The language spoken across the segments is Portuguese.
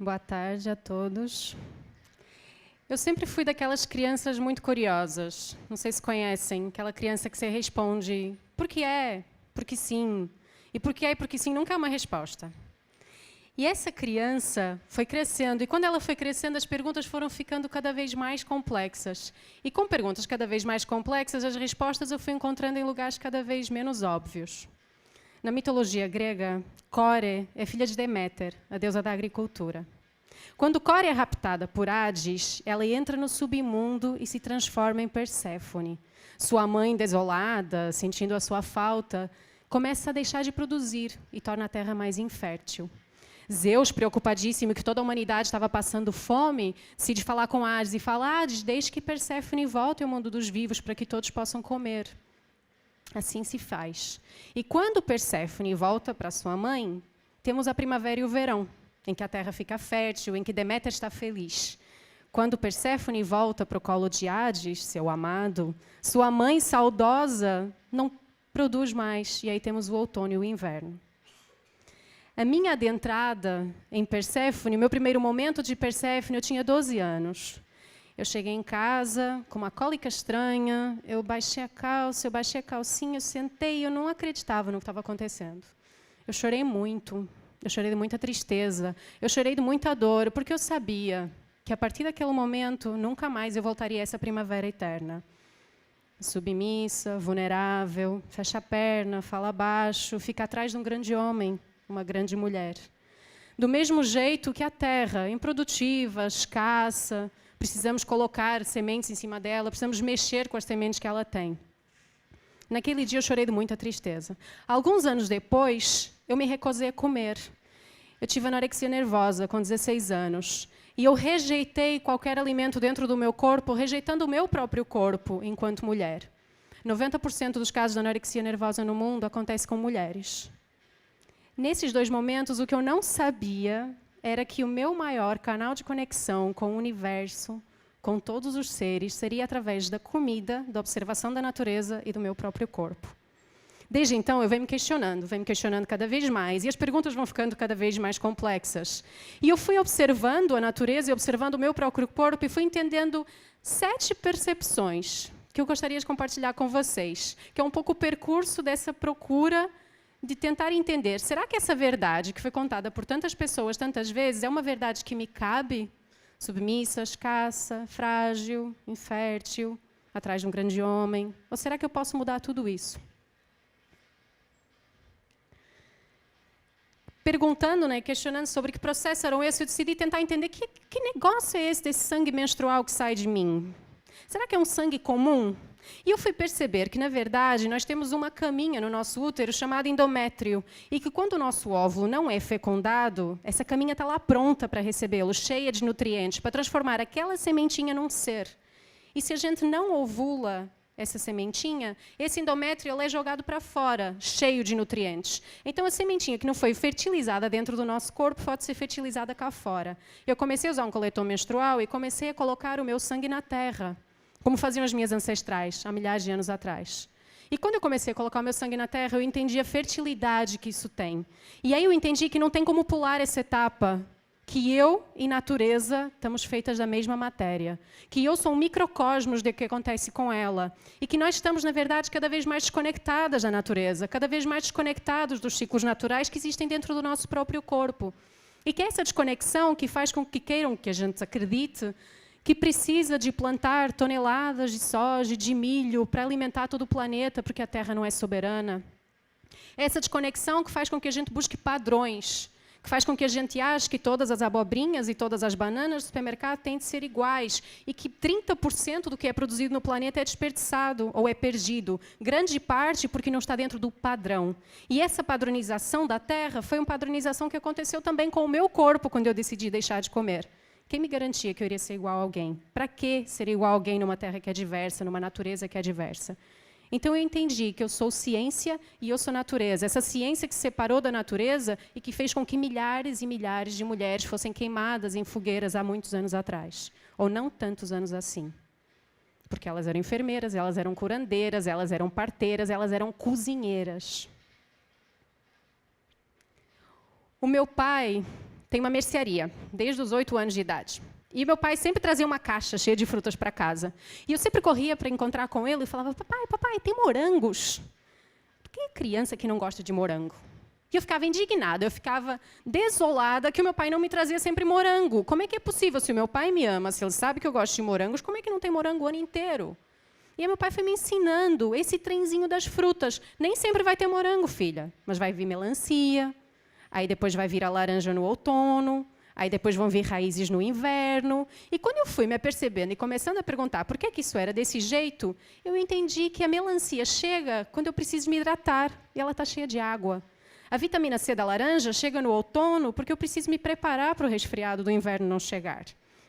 Boa tarde a todos. Eu sempre fui daquelas crianças muito curiosas. Não sei se conhecem, aquela criança que você responde por que é, porque sim. E por que é e porque sim nunca é uma resposta. E essa criança foi crescendo, e quando ela foi crescendo, as perguntas foram ficando cada vez mais complexas. E com perguntas cada vez mais complexas, as respostas eu fui encontrando em lugares cada vez menos óbvios. Na mitologia grega, Core é filha de Deméter, a deusa da agricultura. Quando Core é raptada por Hades, ela entra no submundo e se transforma em Perséfone. Sua mãe, desolada, sentindo a sua falta, começa a deixar de produzir e torna a terra mais infértil. Zeus, preocupadíssimo que toda a humanidade estava passando fome, decide falar com Hades e fala: Hades, deixe que Perséfone volte ao mundo dos vivos para que todos possam comer. Assim se faz. E quando Perséfone volta para sua mãe, temos a primavera e o verão, em que a terra fica fértil, em que Deméter está feliz. Quando Perséfone volta para o colo de Hades, seu amado, sua mãe saudosa não produz mais, e aí temos o outono e o inverno. A minha adentrada em Perséfone, meu primeiro momento de Perséfone, eu tinha 12 anos. Eu cheguei em casa com uma cólica estranha, eu baixei a calça, eu baixei a calcinha, eu sentei e eu não acreditava no que estava acontecendo. Eu chorei muito, eu chorei de muita tristeza, eu chorei de muita dor, porque eu sabia que a partir daquele momento nunca mais eu voltaria a essa primavera eterna. Submissa, vulnerável, fecha a perna, fala baixo, fica atrás de um grande homem, uma grande mulher. Do mesmo jeito que a terra, improdutiva, escassa, precisamos colocar sementes em cima dela, precisamos mexer com as sementes que ela tem. Naquele dia eu chorei de muita tristeza. Alguns anos depois, eu me recusei a comer. Eu tive anorexia nervosa com 16 anos. E eu rejeitei qualquer alimento dentro do meu corpo, rejeitando o meu próprio corpo enquanto mulher. 90% dos casos de anorexia nervosa no mundo acontece com mulheres. Nesses dois momentos, o que eu não sabia era que o meu maior canal de conexão com o universo, com todos os seres, seria através da comida, da observação da natureza e do meu próprio corpo. Desde então, eu venho me questionando cada vez mais, e as perguntas vão ficando cada vez mais complexas. E eu fui observando a natureza e observando o meu próprio corpo e fui entendendo 7 percepções que eu gostaria de compartilhar com vocês, que é um pouco o percurso dessa procura de tentar entender, será que essa verdade que foi contada por tantas pessoas tantas vezes é uma verdade que me cabe? Submissa, escassa, frágil, infértil, atrás de um grande homem? Ou será que eu posso mudar tudo isso? Perguntando, questionando sobre que processo eram esses, eu decidi tentar entender que negócio é esse desse sangue menstrual que sai de mim? Será que é um sangue comum? E eu fui perceber que, na verdade, nós temos uma caminha no nosso útero chamada endométrio, e que quando o nosso óvulo não é fecundado, essa caminha está lá pronta para recebê-lo, cheia de nutrientes, para transformar aquela sementinha num ser. E se a gente não ovula essa sementinha, esse endométrio ele é jogado para fora, cheio de nutrientes. Então, a sementinha que não foi fertilizada dentro do nosso corpo pode ser fertilizada cá fora. Eu comecei a usar um coletor menstrual e comecei a colocar o meu sangue na terra, como faziam as minhas ancestrais, há milhares de anos atrás. E quando eu comecei a colocar o meu sangue na terra, eu entendi a fertilidade que isso tem. E aí eu entendi que não tem como pular essa etapa, que eu e natureza estamos feitas da mesma matéria, que eu sou um microcosmos do que acontece com ela, e que nós estamos, na verdade, cada vez mais desconectadas da natureza, cada vez mais desconectados dos ciclos naturais que existem dentro do nosso próprio corpo. E que é essa desconexão que faz com que queiram que a gente acredite que precisa de plantar toneladas de soja e de milho para alimentar todo o planeta, porque a Terra não é soberana. Essa desconexão que faz com que a gente busque padrões, que faz com que a gente ache que todas as abobrinhas e todas as bananas do supermercado têm de ser iguais, e que 30% do que é produzido no planeta é desperdiçado ou é perdido, grande parte porque não está dentro do padrão. E essa padronização da Terra foi uma padronização que aconteceu também com o meu corpo quando eu decidi deixar de comer. Quem me garantia que eu iria ser igual a alguém? Para que ser igual a alguém numa terra que é diversa, numa natureza que é diversa? Então, eu entendi que eu sou ciência e eu sou natureza. Essa ciência que se separou da natureza e que fez com que milhares e milhares de mulheres fossem queimadas em fogueiras há muitos anos atrás. Ou não tantos anos assim. Porque elas eram enfermeiras, elas eram curandeiras, elas eram parteiras, elas eram cozinheiras. O meu pai tem uma mercearia, desde os 8 anos de idade. E meu pai sempre trazia uma caixa cheia de frutas para casa. E eu sempre corria para encontrar com ele e falava, papai, tem morangos. Por que criança que não gosta de morango? E eu ficava indignada, eu ficava desolada que o meu pai não me trazia sempre morango. Como é que é possível? Se o meu pai me ama, se ele sabe que eu gosto de morangos, como é que não tem morango o ano inteiro? E aí meu pai foi me ensinando esse trenzinho das frutas. Nem sempre vai ter morango, filha, mas vai vir melancia, aí depois vai vir a laranja no outono, aí depois vão vir raízes no inverno. E quando eu fui me apercebendo e começando a perguntar por que isso era desse jeito, eu entendi que a melancia chega quando eu preciso me hidratar, e ela está cheia de água. A vitamina C da laranja chega no outono porque eu preciso me preparar para o resfriado do inverno não chegar.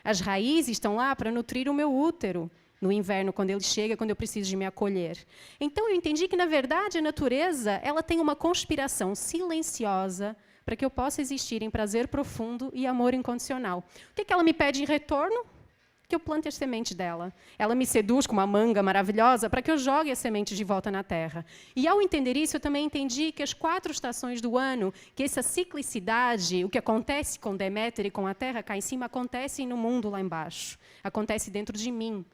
As raízes estão lá para nutrir o meu útero no inverno, quando ele chega, quando eu preciso de me acolher. Então, eu entendi que, na verdade, a natureza ela tem uma conspiração silenciosa para que eu possa existir em prazer profundo e amor incondicional. O que ela me pede em retorno? Que eu plante as sementes dela. Ela me seduz com uma manga maravilhosa para que eu jogue as sementes de volta na terra. E, ao entender isso, eu também entendi que as 4 estações do ano, que essa ciclicidade, o que acontece com Deméter e com a terra cá em cima, acontece no mundo lá embaixo. Acontece dentro de mim.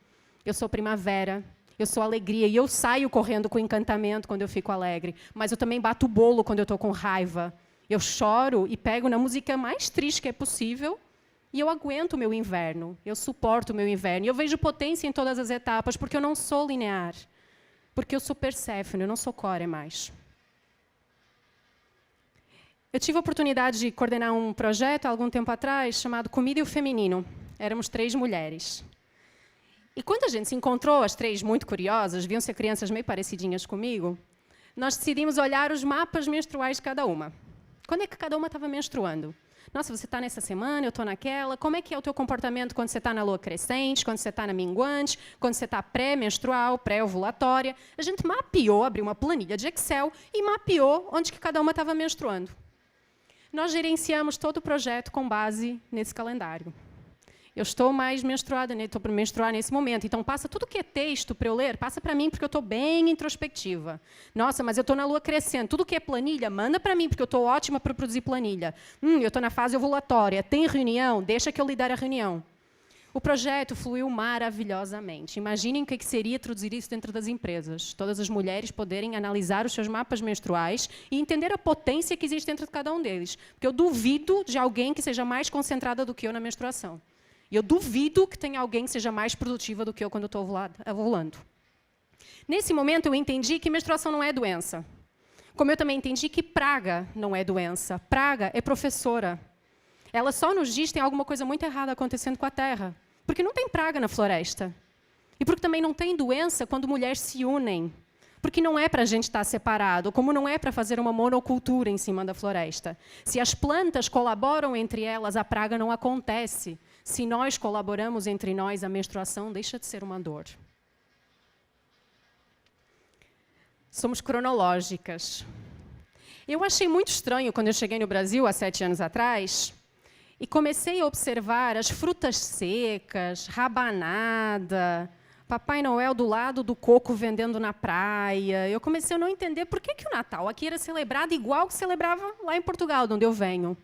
Eu sou primavera, eu sou alegria, e eu saio correndo com encantamento quando eu fico alegre. Mas eu também bato o bolo quando eu estou com raiva. Eu choro e pego na música mais triste que é possível, e eu aguento o meu inverno, eu suporto o meu inverno. E eu vejo potência em todas as etapas, porque eu não sou linear. Porque eu sou Perséfone, eu não sou Core mais. Eu tive a oportunidade de coordenar um projeto há algum tempo atrás, chamado Comida e o Feminino. Éramos 3 mulheres. E quando a gente se encontrou, as 3 muito curiosas, deviam ser crianças meio parecidinhas comigo, nós decidimos olhar os mapas menstruais de cada uma. Quando é que cada uma estava menstruando? Nossa, você está nessa semana, eu estou naquela. Como é que é o teu comportamento quando você está na lua crescente, quando você está na minguante, quando você está pré-menstrual, pré-ovulatória? A gente mapeou, abriu uma planilha de Excel e mapeou onde que cada uma estava menstruando. Nós gerenciamos todo o projeto com base nesse calendário. Eu estou mais menstruada, estou para menstruar nesse momento. Então, passa tudo que é texto para eu ler, passa para mim, porque eu estou bem introspectiva. Nossa, mas eu estou na lua crescendo. Tudo que é planilha, manda para mim, porque eu estou ótima para produzir planilha. Eu estou na fase ovulatória. Tem reunião? Deixa que eu lidere a reunião. O projeto fluiu maravilhosamente. Imaginem o que seria traduzir isso dentro das empresas. Todas as mulheres poderem analisar os seus mapas menstruais e entender a potência que existe dentro de cada um deles. Porque eu duvido de alguém que seja mais concentrada do que eu na menstruação. E eu duvido que tenha alguém que seja mais produtiva do que eu quando estou ovulando. Nesse momento, eu entendi que menstruação não é doença. Como eu também entendi que praga não é doença. Praga é professora. Ela só nos diz que tem alguma coisa muito errada acontecendo com a Terra. Porque não tem praga na floresta. E porque também não tem doença quando mulheres se unem. Porque não é para a gente estar separado, como não é para fazer uma monocultura em cima da floresta. Se as plantas colaboram entre elas, a praga não acontece. Se nós colaboramos entre nós, a menstruação deixa de ser uma dor. Somos cronológicas. Eu achei muito estranho quando eu cheguei no Brasil, há 7 anos atrás, e comecei a observar as frutas secas, rabanada, Papai Noel do lado do coco vendendo na praia. Eu comecei a não entender por que o Natal aqui era celebrado igual que celebrava lá em Portugal, de onde eu venho.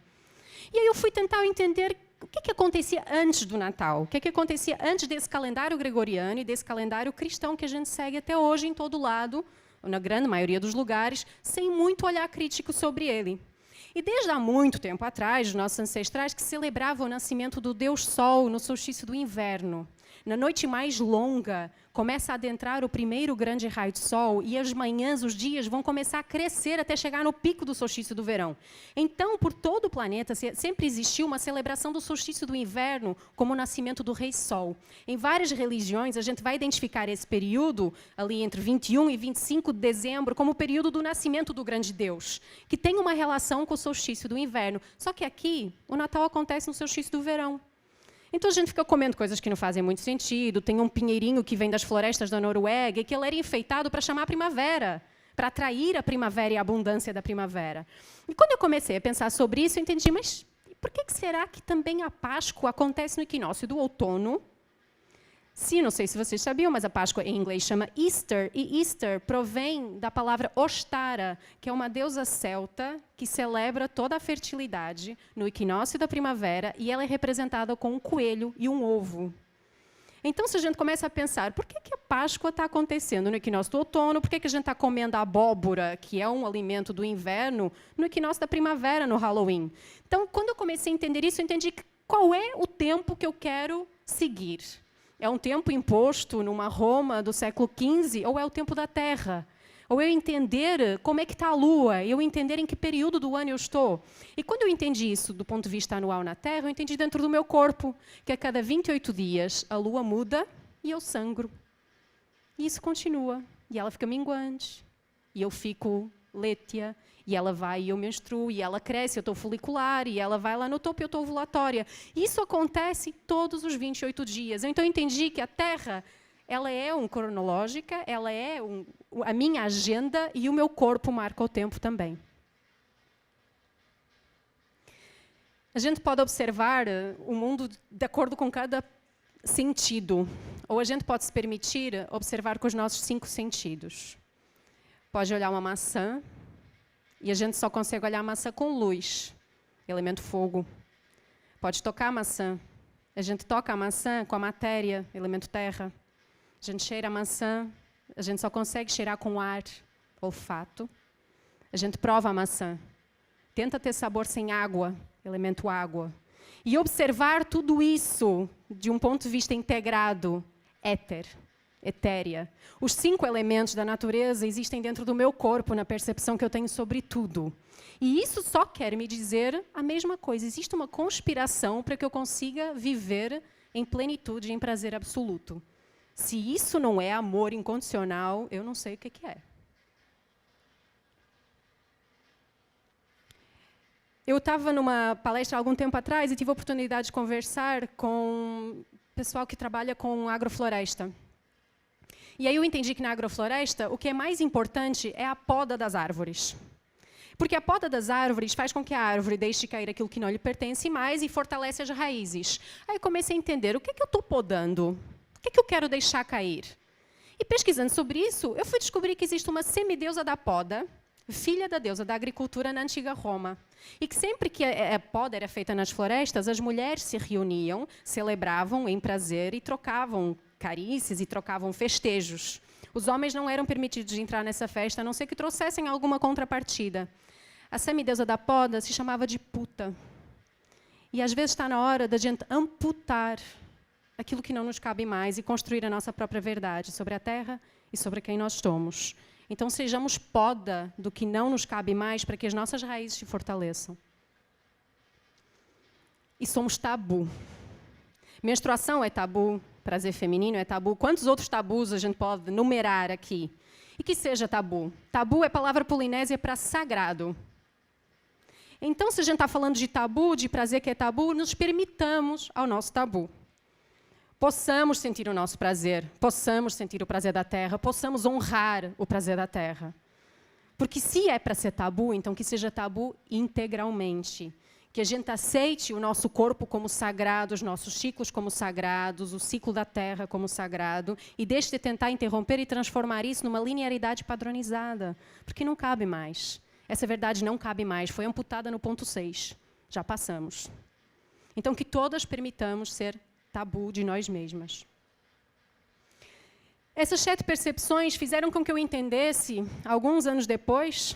E aí eu fui tentar entender o que acontecia antes do Natal, o que acontecia antes desse calendário gregoriano e desse calendário cristão que a gente segue até hoje em todo lado, na grande maioria dos lugares, sem muito olhar crítico sobre ele. E desde há muito tempo atrás, os nossos ancestrais que celebravam o nascimento do Deus Sol no solstício do inverno. Na noite mais longa, começa a adentrar o primeiro grande raio de sol e as manhãs, os dias vão começar a crescer até chegar no pico do solstício do verão. Então, por todo o planeta, sempre existiu uma celebração do solstício do inverno como o nascimento do Rei Sol. Em várias religiões, a gente vai identificar esse período, ali entre 21 e 25 de dezembro, como o período do nascimento do grande Deus, que tem uma relação com o solstício do inverno. Só que aqui, o Natal acontece no solstício do verão. Então, a gente fica comendo coisas que não fazem muito sentido. Tem um pinheirinho que vem das florestas da Noruega e que ele era enfeitado para chamar a primavera, para atrair a primavera e a abundância da primavera. E quando eu comecei a pensar sobre isso, eu entendi, mas por que será que também a Páscoa acontece no equinócio do outono, Sim, não sei se vocês sabiam, mas a Páscoa em inglês chama Easter, e Easter provém da palavra Ostara, que é uma deusa celta que celebra toda a fertilidade no equinócio da primavera, e ela é representada com um coelho e um ovo. Então, se a gente começa a pensar, por que a Páscoa está acontecendo no equinócio do outono? Por que a gente está comendo a abóbora, que é um alimento do inverno, no equinócio da primavera, no Halloween? Então, quando eu comecei a entender isso, eu entendi qual é o tempo que eu quero seguir. É um tempo imposto numa Roma do século XV, ou é o tempo da Terra? Ou eu entender como é que está a Lua, eu entender em que período do ano eu estou. E quando eu entendi isso do ponto de vista anual na Terra, eu entendi dentro do meu corpo, que a cada 28 dias a Lua muda e eu sangro. E isso continua, e ela fica minguante, e eu fico létea, e ela vai e eu menstruo, e ela cresce, eu estou folicular, e ela vai lá no topo e eu estou ovulatória. Isso acontece todos os 28 dias. Então, eu entendi que a Terra, ela é cronológica, ela é a minha agenda, e o meu corpo marca o tempo também. A gente pode observar o mundo de acordo com cada sentido, ou a gente pode se permitir observar com os nossos 5 sentidos. Pode olhar uma maçã, e a gente só consegue olhar a maçã com luz, elemento fogo. Pode tocar a maçã. A gente toca a maçã com a matéria, elemento terra. A gente cheira a maçã, a gente só consegue cheirar com ar, olfato. A gente prova a maçã. Tenta ter sabor sem água, elemento água. E observar tudo isso de um ponto de vista integrado, éter. Etérea. Os 5 elementos da natureza existem dentro do meu corpo, na percepção que eu tenho sobre tudo. E isso só quer me dizer a mesma coisa. Existe uma conspiração para que eu consiga viver em plenitude, em prazer absoluto. Se isso não é amor incondicional, eu não sei o que é. Eu estava numa palestra há algum tempo atrás e tive a oportunidade de conversar com pessoal que trabalha com agrofloresta. E aí eu entendi que na agrofloresta, o que é mais importante é a poda das árvores. Porque a poda das árvores faz com que a árvore deixe cair aquilo que não lhe pertence mais e fortalece as raízes. Aí eu comecei a entender, o que eu estou podando? O que eu quero deixar cair? E pesquisando sobre isso, eu fui descobrir que existe uma semideusa da poda, filha da deusa da agricultura na antiga Roma. E que sempre que a poda era feita nas florestas, as mulheres se reuniam, celebravam em prazer e trocavam carícias e trocavam festejos. Os homens não eram permitidos de entrar nessa festa, a não ser que trouxessem alguma contrapartida. A semideusa da poda se chamava de puta. E às vezes está na hora da gente amputar aquilo que não nos cabe mais e construir a nossa própria verdade sobre a terra e sobre quem nós somos. Então sejamos poda do que não nos cabe mais para que as nossas raízes se fortaleçam. E somos tabu. Menstruação é tabu, prazer feminino é tabu. Quantos outros tabus a gente pode numerar aqui? E que seja tabu. Tabu é palavra polinésia para sagrado. Então, se a gente está falando de tabu, de prazer que é tabu, nos permitamos ao nosso tabu. Possamos sentir o nosso prazer, possamos sentir o prazer da terra, possamos honrar o prazer da terra. Porque se é para ser tabu, então que seja tabu integralmente. Que a gente aceite o nosso corpo como sagrado, os nossos ciclos como sagrados, o ciclo da Terra como sagrado, e deixe de tentar interromper e transformar isso numa linearidade padronizada, porque não cabe mais. Essa verdade não cabe mais, foi amputada no ponto 6. Já passamos. Então, que todas permitamos ser tabu de nós mesmas. Essas 7 percepções fizeram com que eu entendesse, alguns anos depois,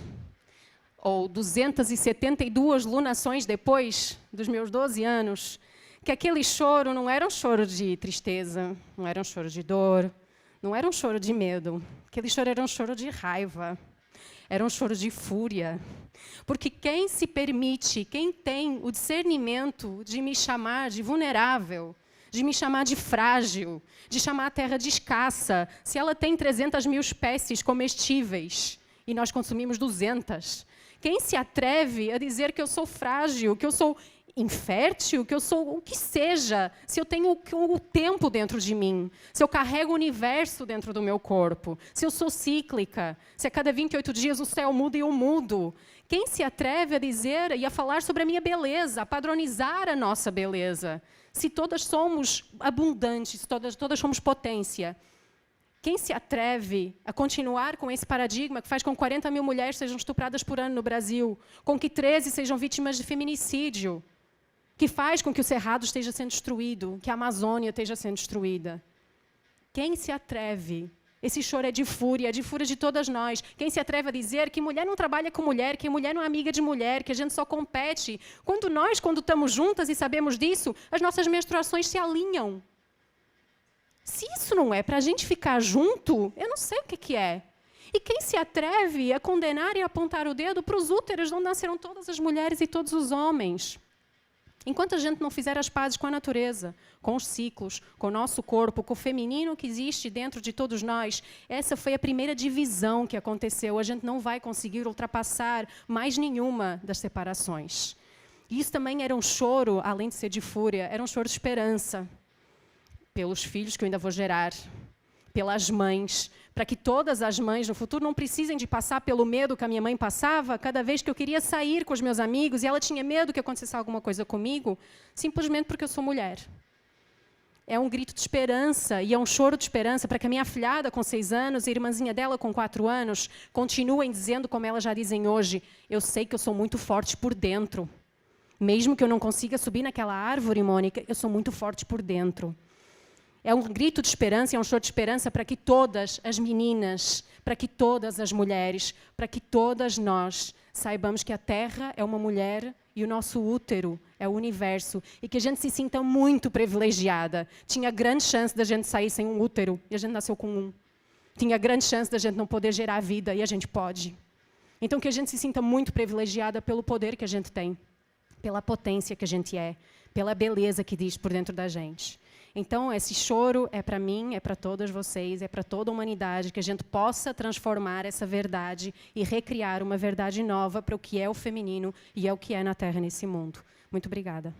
ou 272 lunações depois dos meus 12 anos, que aquele choro não era um choro de tristeza, não era um choro de dor, não era um choro de medo. Aquele choro era um choro de raiva, era um choro de fúria. Porque quem se permite, quem tem o discernimento de me chamar de vulnerável, de me chamar de frágil, de chamar a terra de escassa, se ela tem 300 mil espécies comestíveis e nós consumimos 200, quem se atreve a dizer que eu sou frágil, que eu sou infértil, que eu sou o que seja, se eu tenho o tempo dentro de mim, se eu carrego o universo dentro do meu corpo, se eu sou cíclica, se a cada 28 dias o céu muda e eu mudo, quem se atreve a dizer e a falar sobre a minha beleza, a padronizar a nossa beleza? Se todas somos abundantes, todas somos potência, quem se atreve a continuar com esse paradigma que faz com que 40 mil mulheres sejam estupradas por ano no Brasil, com que 13 sejam vítimas de feminicídio, que faz com que o Cerrado esteja sendo destruído, que a Amazônia esteja sendo destruída? Quem se atreve? Esse choro é de fúria de todas nós. Quem se atreve a dizer que mulher não trabalha com mulher, que mulher não é amiga de mulher, que a gente só compete? Quando estamos juntas e sabemos disso, as nossas menstruações se alinham. Se isso não é para a gente ficar junto, eu não sei o que é. E quem se atreve a condenar e apontar o dedo para os úteros onde nasceram todas as mulheres e todos os homens? Enquanto a gente não fizer as pazes com a natureza, com os ciclos, com o nosso corpo, com o feminino que existe dentro de todos nós, essa foi a primeira divisão que aconteceu. A gente não vai conseguir ultrapassar mais nenhuma das separações. E isso também era um choro, além de ser de fúria, era um choro de esperança. Pelos filhos que eu ainda vou gerar, pelas mães, para que todas as mães no futuro não precisem de passar pelo medo que a minha mãe passava cada vez que eu queria sair com os meus amigos e ela tinha medo que acontecesse alguma coisa comigo, simplesmente porque eu sou mulher. É um grito de esperança e é um choro de esperança para que a minha afilhada com 6 anos e a irmãzinha dela com 4 anos continuem dizendo, como elas já dizem hoje, eu sei que eu sou muito forte por dentro. Mesmo que eu não consiga subir naquela árvore, Mônica, eu sou muito forte por dentro. É um grito de esperança, é um choro de esperança para que todas as meninas, para que todas as mulheres, para que todas nós saibamos que a Terra é uma mulher e o nosso útero é o universo e que a gente se sinta muito privilegiada. Tinha grande chance da gente sair sem um útero e a gente nasceu com um. Tinha grande chance da gente não poder gerar vida e a gente pode. Então que a gente se sinta muito privilegiada pelo poder que a gente tem, pela potência que a gente é, pela beleza que diz por dentro da gente. Então, esse choro é para mim, é para todas vocês, é para toda a humanidade, que a gente possa transformar essa verdade e recriar uma verdade nova para o que é o feminino e é o que é na Terra nesse mundo. Muito obrigada.